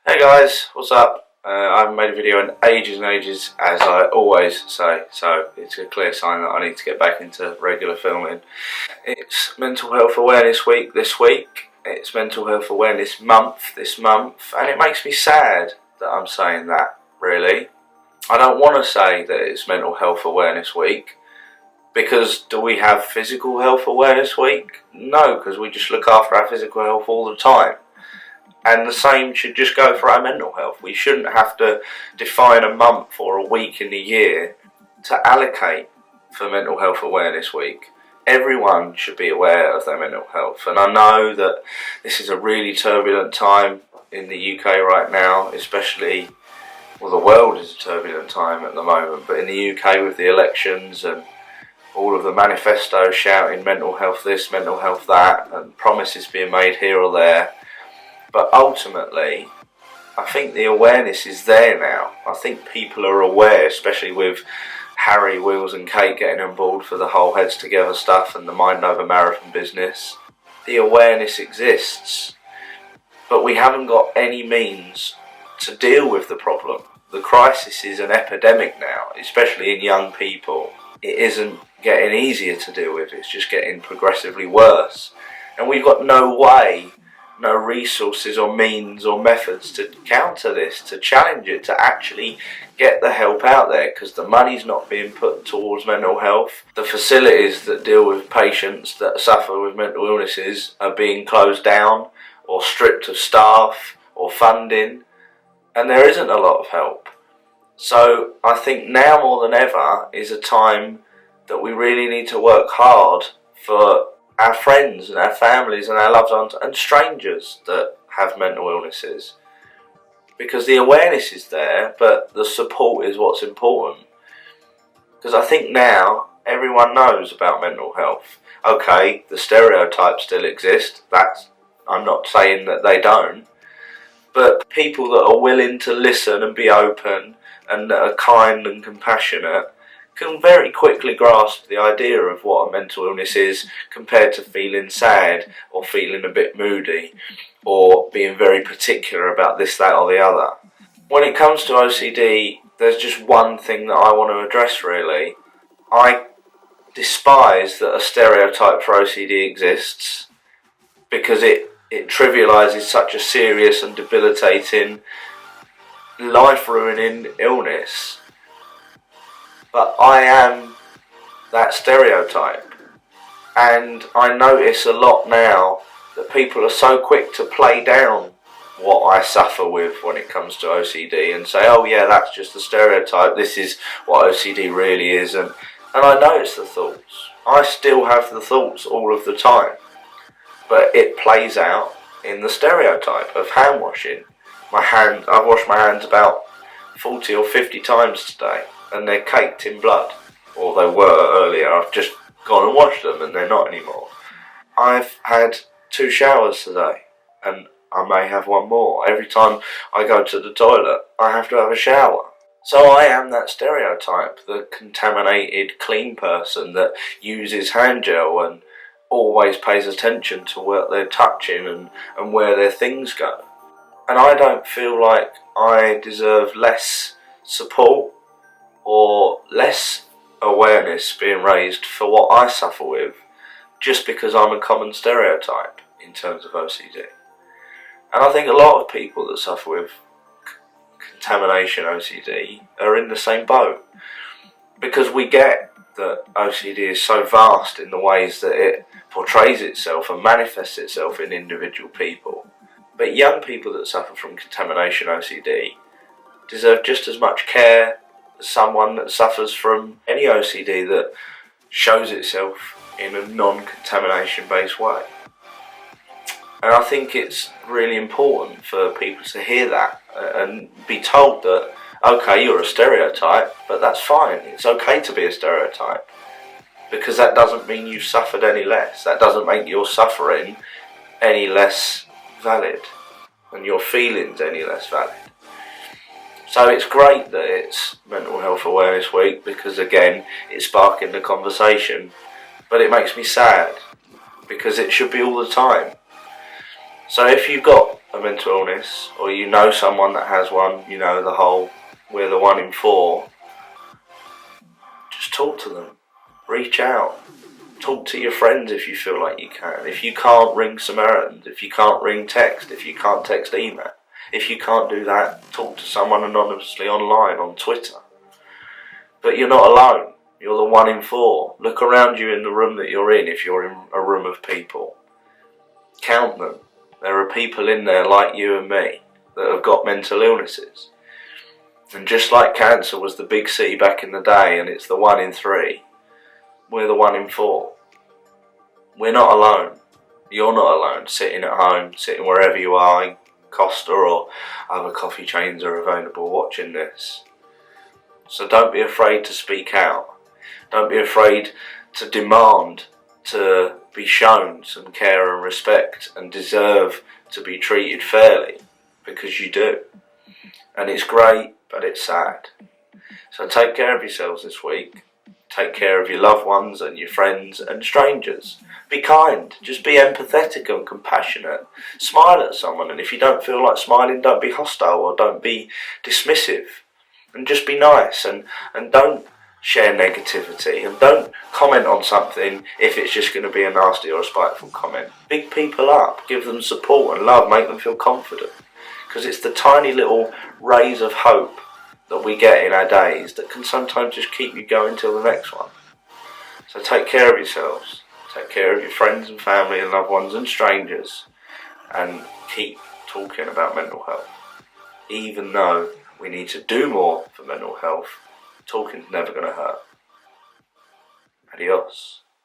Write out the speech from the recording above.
Hey guys, what's up? I haven't made a video in ages and ages, as I always say, so it's a clear sign that I need to get back into regular filming. It's Mental Health Awareness Week this week, it's Mental Health Awareness Month this month, and it makes me sad that I'm saying that, really. I don't want to say that it's Mental Health Awareness Week, because do we have Physical Health Awareness Week? No, because we just look after our physical health all the time. And the same should just go for our mental health. We shouldn't have to define a month or a week in the year to allocate for Mental Health Awareness Week. Everyone should be aware of their mental health. And I know that this is a really turbulent time in the UK right now, especially, well, the world is a turbulent time at the moment, but in the UK with the elections and all of the manifestos shouting mental health this, mental health that, and promises being made here or there. But ultimately, I think the awareness is there now. I think people are aware, especially with Harry, Wheels and Kate getting on board for the whole Heads Together stuff and the Mind Over Marathon business. The awareness exists, but we haven't got any means to deal with the problem. The crisis is an epidemic now, especially in young people. It isn't getting easier to deal with, it's just getting progressively worse. And we've got no way, no resources or means or methods to counter this, to challenge it, to actually get the help out there, because the money's not being put towards mental health. The facilities that deal with patients that suffer with mental illnesses are being closed down or stripped of staff or funding, and there isn't a lot of help. So I think now more than ever is a time that we really need to work hard for our friends and our families and our loved ones and strangers that have mental illnesses, because the awareness is there, but the support is what's important. Because I think now everyone knows about mental health. Okay, the stereotypes still exist, I'm not saying that they don't, but people that are willing to listen and be open and that are kind and compassionate can very quickly grasp the idea of what a mental illness is, compared to feeling sad or feeling a bit moody or being very particular about this, that or the other. When it comes to OCD, there's just one thing that I want to address really. I despise that a stereotype for OCD exists, because it trivialises such a serious and debilitating, life-ruining illness. But I am that stereotype, and I notice a lot now that people are so quick to play down what I suffer with when it comes to OCD and say, oh yeah, that's just a stereotype, this is what OCD really is, and I notice the thoughts. I still have the thoughts all of the time, but it plays out in the stereotype of hand washing. I've washed my hands about 40 or 50 times today, and they're caked in blood, or they were earlier. I've just gone and washed them and they're not anymore. I've had 2 showers today, and I may have one more. Every time I go to the toilet, I have to have a shower. So I am that stereotype, the contaminated, clean person that uses hand gel and always pays attention to what they're touching and where their things go. And I don't feel like I deserve less support or less awareness being raised for what I suffer with, just because I'm a common stereotype in terms of OCD. And I think a lot of people that suffer with contamination OCD are in the same boat, because we get that OCD is so vast in the ways that it portrays itself and manifests itself in individual people. But young people that suffer from contamination OCD deserve just as much care as someone that suffers from any OCD that shows itself in a non-contamination based way. And I think it's really important for people to hear that and be told that, okay, you're a stereotype, but that's fine. It's okay to be a stereotype, because that doesn't mean you've suffered any less. That doesn't make your suffering any less valid and your feelings any less valid. So it's great that it's Mental Health Awareness Week, because again, it's sparking the conversation, but it makes me sad, because it should be all the time. So if you've got a mental illness, or you know someone that has one, you know the whole we're the 1 in 4, just talk to them. Reach out. Talk to your friends if you feel like you can. If you can't ring Samaritans, if you can't ring text, if you can't text email, if you can't do that, talk to someone anonymously online on Twitter. But you're not alone. You're the 1 in 4. Look around you in the room that you're in if you're in a room of people. Count them. There are people in there like you and me that have got mental illnesses. And just like cancer was the big C back in the day and it's the 1 in 3, we're the 1 in 4. We're not alone. You're not alone, sitting at home, sitting wherever you are, in Costa or other coffee chains are available watching this. So don't be afraid to speak out. Don't be afraid to demand to be shown some care and respect and deserve to be treated fairly, because you do. And it's great, but it's sad. So take care of yourselves this week. Take care of your loved ones and your friends and strangers. Be kind. Just be empathetic and compassionate. Smile at someone, and if you don't feel like smiling, don't be hostile or don't be dismissive. And just be nice, and don't share negativity, and don't comment on something if it's just going to be a nasty or a spiteful comment. Big people up. Give them support and love. Make them feel confident. Because it's the tiny little rays of hope that we get in our days that can sometimes just keep you going till the next one. So take care of yourselves, take care of your friends and family and loved ones and strangers, and keep talking about mental health. Even though we need to do more for mental health, talking's never going to hurt. Adios.